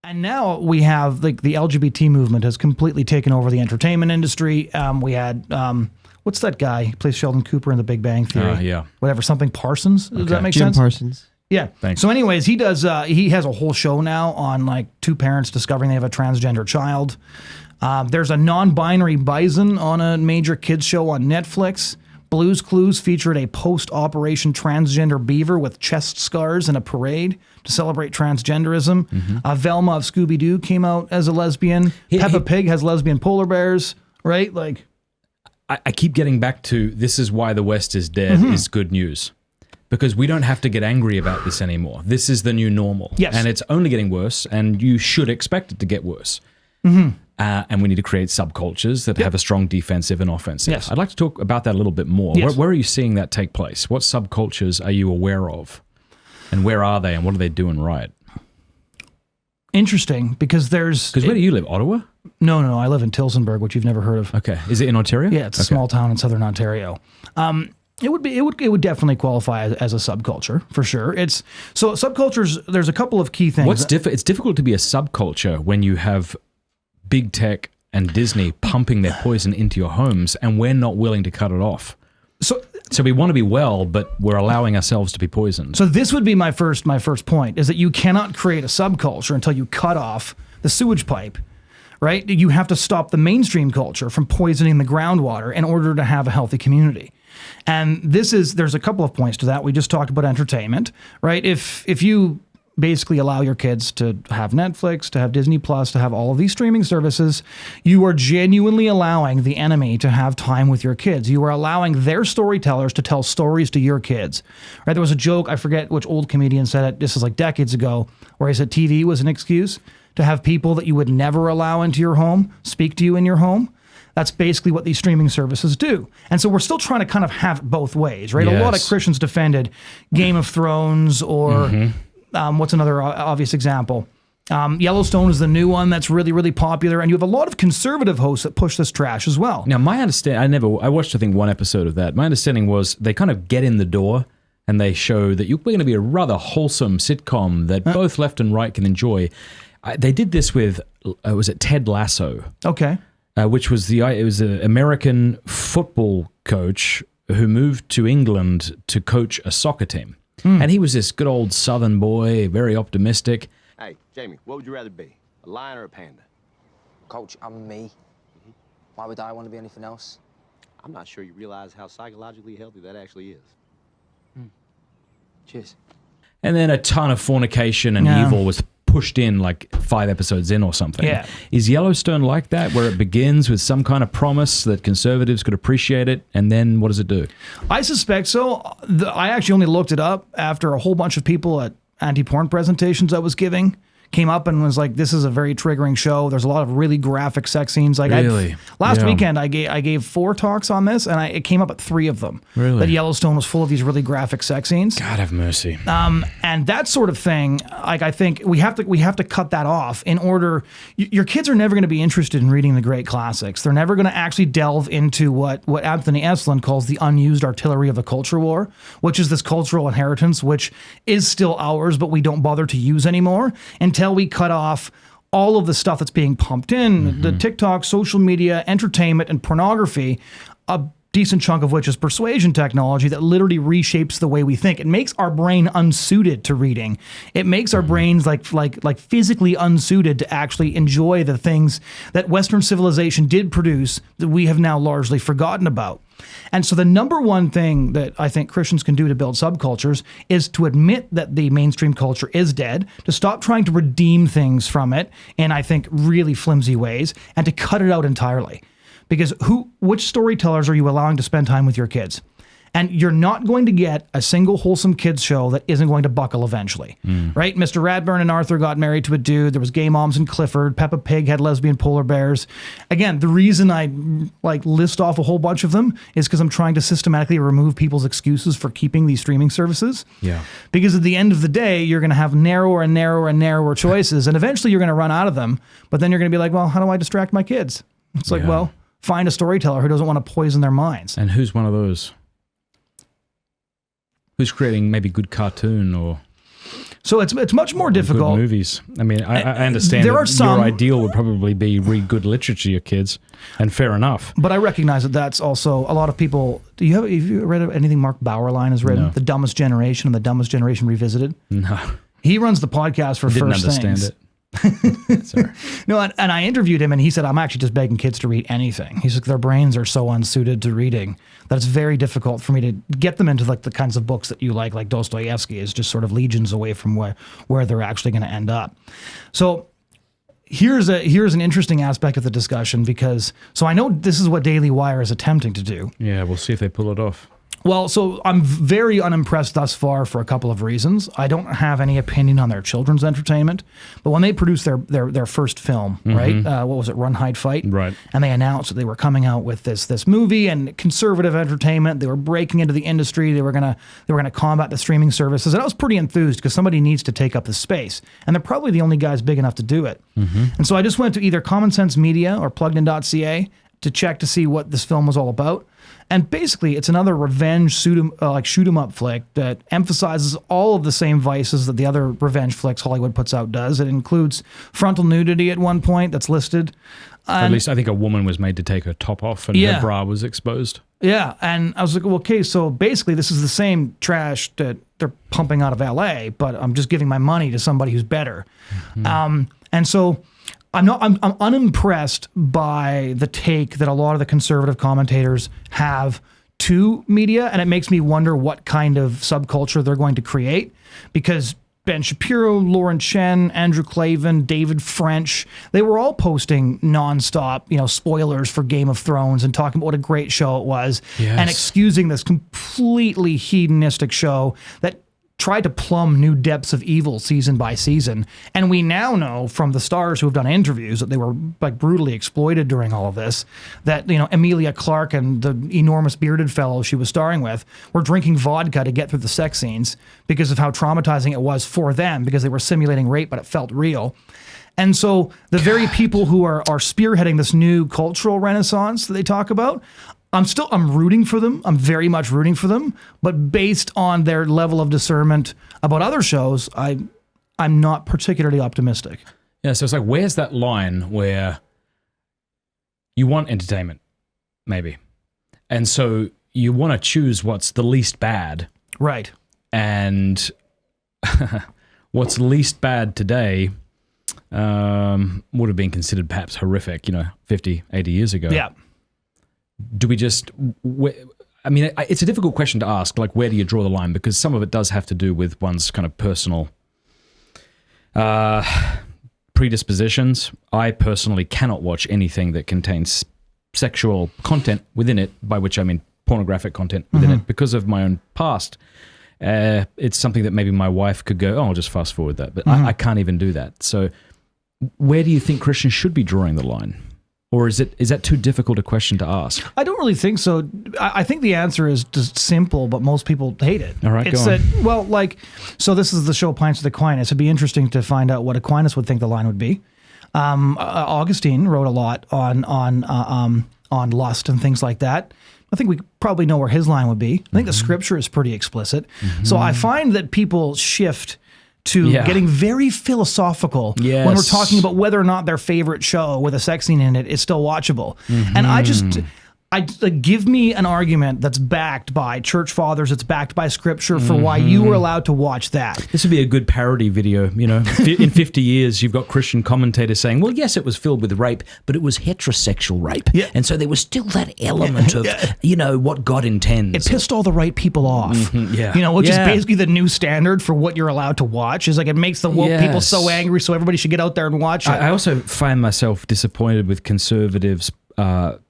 And now we have like the LGBT movement has completely taken over the entertainment industry. We had what's that guy? He plays Sheldon Cooper in The Big Bang Theory. Yeah. Whatever, something Parsons. Does that make Jim sense? Parsons. Yeah. Thanks. So anyways, he does, he has a whole show now on like two parents discovering they have a transgender child. There's a non-binary bison on a major kids show on Netflix. Blue's Clues featured a post-operation transgender beaver with chest scars in a parade to celebrate transgenderism. Velma of Scooby-Doo came out as a lesbian. Peppa Pig has lesbian polar bears, right? Like, I keep getting back to this is why the West is dead is good news. Because we don't have to get angry about this anymore. This is the new normal. Yes. And it's only getting worse, and you should expect it to get worse. And we need to create subcultures that have a strong defensive and offensive. Yes. I'd like to talk about that a little bit more. Yes. Where are you seeing that take place? What subcultures are you aware of? And where are they, and what are they doing right? interesting because there's... Because where do you live? Ottawa? No, I live in Tillsonburg, which you've never heard of. Okay. Is it in Ontario? Yeah, it's a small town in southern Ontario. It would definitely qualify as a subculture for sure. So subcultures. There's a couple of key things. It's difficult to be a subculture when you have big tech and Disney pumping their poison into your homes, and we're not willing to cut it off. So we want to be well, but we're allowing ourselves to be poisoned. So this would be my first point is that you cannot create a subculture until you cut off the sewage pipe. Right? You have to stop the mainstream culture from poisoning the groundwater in order to have a healthy community. And there's a couple of points to that. We just talked about entertainment, right? If you basically allow your kids to have Netflix, to have Disney Plus, to have all of these streaming services, you are genuinely allowing the enemy to have time with your kids. You are allowing their storytellers to tell stories to your kids. Right? There was a joke, I forget which old comedian said it, this is like decades ago, where he said TV was an excuse to have people that you would never allow into your home speak to you in your home. That's basically what these streaming services do. And so we're still trying to kind of have it both ways, right? Yes. A lot of Christians defended Game of Thrones or what's another obvious example? Yellowstone is the new one that's really, really popular. And you have a lot of conservative hosts that push this trash as well. Now, my understanding, I watched, I think, one episode of that. My understanding was they kind of get in the door and they show that we're going to be a rather wholesome sitcom that both left and right can enjoy. They did this with, was it Ted Lasso? Okay. Which was an American football coach who moved to England to coach a soccer team. And he was this good old Southern boy, very optimistic. Hey, Jamie, what would you rather be, a lion or a panda? Coach, I'm me. Why would I want to be anything else? I'm not sure you realize how psychologically healthy that actually is. Cheers. And then a ton of fornication and evil was pushed in like 5 episodes in or something. Yeah. Is Yellowstone like that, where it begins with some kind of promise that conservatives could appreciate it, and then what does it do? I suspect so. I actually only looked it up after a whole bunch of people at anti-porn presentations I was giving came up and was like, this is a very triggering show. There's a lot of really graphic sex scenes. Like really? Last weekend, I gave 4 talks on this, and it came up at 3 of them. Really? That Yellowstone was full of these really graphic sex scenes. God have mercy. And that sort of thing, like I think we have to cut that off in order. Your kids are never going to be interested in reading the great classics. They're never going to actually delve into what Anthony Eslin calls the unused artillery of the culture war, which is this cultural inheritance, which is still ours, but we don't bother to use anymore until we cut off all of the stuff that's being pumped in, the TikTok, social media, entertainment, and pornography, a decent chunk of which is persuasion technology that literally reshapes the way we think. It makes our brain unsuited to reading. It makes our brains like physically unsuited to actually enjoy the things that Western civilization did produce that we have now largely forgotten about. And so the number one thing that I think Christians can do to build subcultures is to admit that the mainstream culture is dead, to stop trying to redeem things from it in, I think, really flimsy ways, and to cut it out entirely. Because which storytellers are you allowing to spend time with your kids? And you're not going to get a single wholesome kids show that isn't going to buckle eventually, right? Mr. Radburn and Arthur got married to a dude. There was Gay Moms and Clifford. Peppa Pig had lesbian polar bears. Again, the reason I list off a whole bunch of them is because I'm trying to systematically remove people's excuses for keeping these streaming services. Yeah. Because at the end of the day, you're going to have narrower and narrower and narrower choices, and eventually you're going to run out of them. But then you're going to be like, well, how do I distract my kids? It's like, well, find a storyteller who doesn't want to poison their minds. And who's one of those? Who's creating maybe good cartoon or... So it's much more difficult. Good movies. I mean, I understand There that are some- your ideal would probably be read good literature to your kids, and fair enough. But I recognize that that's also a lot of people. Have you read anything Mark Bauerlein has written? No. The Dumbest Generation and the Dumbest Generation Revisited. No, He runs the podcast for didn't First understand Things. it. Sorry. No, and I interviewed him, and he said, I'm actually just begging kids to read anything. He's like, their brains are so unsuited to reading that it's very difficult for me to get them into like the kinds of books that you like Dostoevsky is just sort of legions away from where they're actually going to end up. So here's an interesting aspect of the discussion because, so I know this is what Daily Wire is attempting to do. Yeah, we'll see if they pull it off. Well, so I'm very unimpressed thus far for a couple of reasons. I don't have any opinion on their children's entertainment, but when they produced their first film, right? What was it, Run, Hide, Fight? Right. And they announced that they were coming out with this movie and conservative entertainment. They were breaking into the industry. They were gonna combat the streaming services. And I was pretty enthused because somebody needs to take up the space, and they're probably the only guys big enough to do it. And so I just went to either Common Sense Media or PluggedIn.ca to check to see what this film was all about. And basically, it's another revenge shoot 'em up flick that emphasizes all of the same vices that the other revenge flicks Hollywood puts out does. It includes frontal nudity at one point that's listed. At least I think a woman was made to take her top off and Yeah. her bra was exposed. Yeah, and I was like, well, okay, so basically this is the same trash that they're pumping out of LA, but I'm just giving my money to somebody who's better. And so I'm unimpressed by the take that a lot of the conservative commentators have to media, and it makes me wonder what kind of subculture they're going to create, because Ben Shapiro, Lauren Chen, Andrew Clavin, David French, they were all posting nonstop, spoilers for Game of Thrones and talking about what a great show it was, Yes. and excusing this completely hedonistic show that tried to plumb new depths of evil season by season. And we now know from the stars who have done interviews that they were like brutally exploited during all of this, that, Emilia Clarke and the enormous bearded fellow she was starring with were drinking vodka to get through the sex scenes because of how traumatizing it was for them, because they were simulating rape, but it felt real. And so the very people who are spearheading this new cultural renaissance that they talk about, I'm rooting for them. I'm very much rooting for them. But based on their level of discernment about other shows, I'm not particularly optimistic. Yeah, so it's like, where's that line where you want entertainment, maybe, and so you want to choose what's the least bad, Right. and what's least bad today would have been considered perhaps horrific, 50, 80 years ago. Yeah. Do we just, it's a difficult question to ask, like, where do you draw the line? Because some of it does have to do with one's kind of personal predispositions. I personally cannot watch anything that contains sexual content within it, by which I mean pornographic content within it, because of my own past. It's something that maybe my wife could go, I'll just fast forward that. But I can't even do that. So where do you think Christians should be drawing the line? Or is that too difficult a question to ask? I don't really think so. I think the answer is just simple, but most people hate it. All right, it's go on. that, well, so this is the show Pints with Aquinas. It'd be interesting to find out what Aquinas would think the line would be. Augustine wrote a lot on lust and things like that. I think we probably know where his line would be. I think the scripture is pretty explicit. So I find that people shift to getting very philosophical when we're talking about whether or not their favorite show with a sex scene in it is still watchable. And give me an argument that's backed by church fathers, it's backed by scripture for why you were allowed to watch that. This would be a good parody video, In 50 years, you've got Christian commentators saying, well, yes, it was filled with rape, but it was heterosexual rape. Yeah. And so there was still that element of, what God intends. It pissed all the right people off. Yeah. Which is basically the new standard for what you're allowed to watch. Is like it makes the woke people so angry, so everybody should get out there and watch it. I also find myself disappointed with conservatives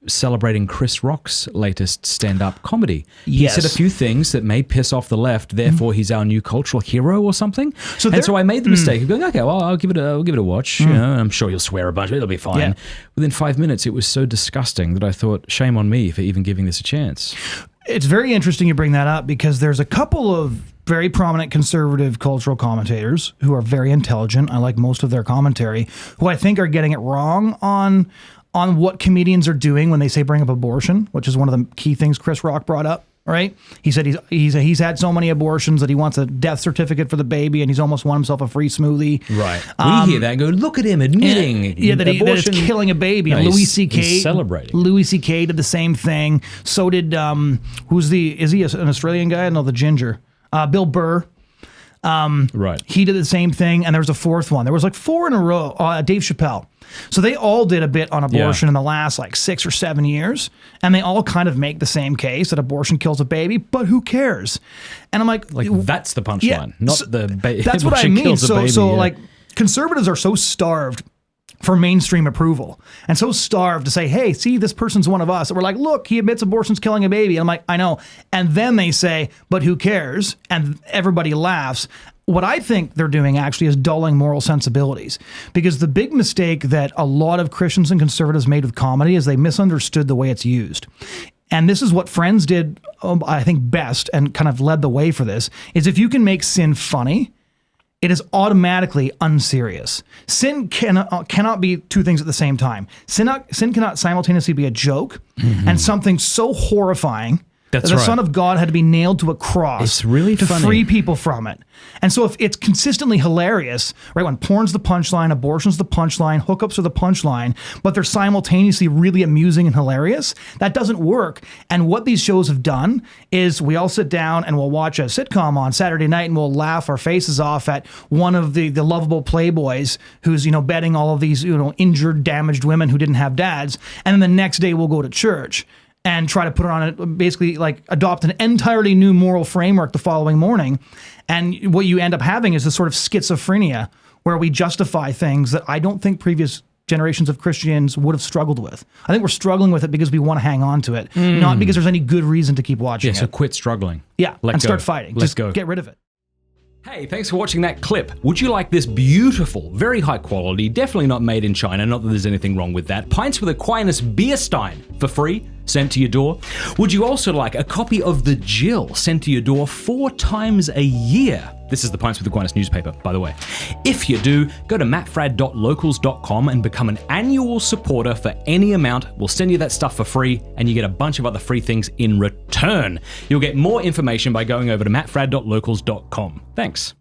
celebrating Chris Rock's latest stand-up comedy. He said a few things that may piss off the left, therefore he's our new cultural hero or something. So I made the mistake of going, okay, well, I'll give it a watch. I'm sure you'll swear a bunch, but it'll be fine. Yeah. Within 5 minutes, it was so disgusting that I thought, shame on me for even giving this a chance. It's very interesting you bring that up, because there's a couple of very prominent conservative cultural commentators who are very intelligent. I like most of their commentary, who I think are getting it wrong on what comedians are doing when they say bring up abortion, which is one of the key things Chris Rock brought up. right? He said he's had so many abortions that he wants a death certificate for the baby, and he's almost won himself a free smoothie. Right. We hear that and go, look at him admitting that it's killing a baby. And Louis C.K. He's celebrating. Louis C.K. did the same thing. So did is he an Australian guy? No, the ginger. Bill Burr. Right. He did the same thing, and there was a fourth one. There was like 4 in a row. Dave Chappelle. So they all did a bit on abortion in the last like 6 or 7 years, and they all kind of make the same case that abortion kills a baby, but who cares? And I'm like that's the punchline, not the baby. That's what I mean. Like conservatives are so starved for mainstream approval and so starved to say, hey, see, this person's one of us. And we're like, look, he admits abortion's killing a baby. And I'm like, I know. And then they say, but who cares? And everybody laughs. What I think they're doing actually is dulling moral sensibilities, because the big mistake that a lot of Christians and conservatives made with comedy is they misunderstood the way it's used. And this is what Friends did, I think, best and kind of led the way for this, is if you can make sin funny, it is automatically unserious. Sin cannot be two things at the same time. Sin cannot simultaneously be a joke and something so horrifying that the Son of God had to be nailed to a cross. It's really to funny. free people from it. And so if it's consistently hilarious, right, when porn's the punchline, abortion's the punchline, hookups are the punchline, but they're simultaneously really amusing and hilarious, that doesn't work. And what these shows have done is we all sit down and we'll watch a sitcom on Saturday night and we'll laugh our faces off at one of the lovable playboys who's, bedding all of these, injured, damaged women who didn't have dads. And then the next day we'll go to church and try to put it on basically like adopt an entirely new moral framework the following morning. And what you end up having is this sort of schizophrenia where we justify things that I don't think previous generations of Christians would have struggled with. I think we're struggling with it because we want to hang on to it, not because there's any good reason to keep watching it. So quit struggling. Yeah, start fighting. Let's go. Get rid of it. Hey, thanks for watching that clip. Would you like this beautiful, very high quality, definitely not made in China, not that there's anything wrong with that, Pints with Aquinas beer stein for free, sent to your door? Would you also like a copy of The Jill sent to your door 4 times a year? This is the Pints with Aquinas newspaper, by the way. If you do, go to mattfradd.locals.com and become an annual supporter for any amount. We'll send you that stuff for free, and you get a bunch of other free things in return. You'll get more information by going over to mattfradd.locals.com. Thanks.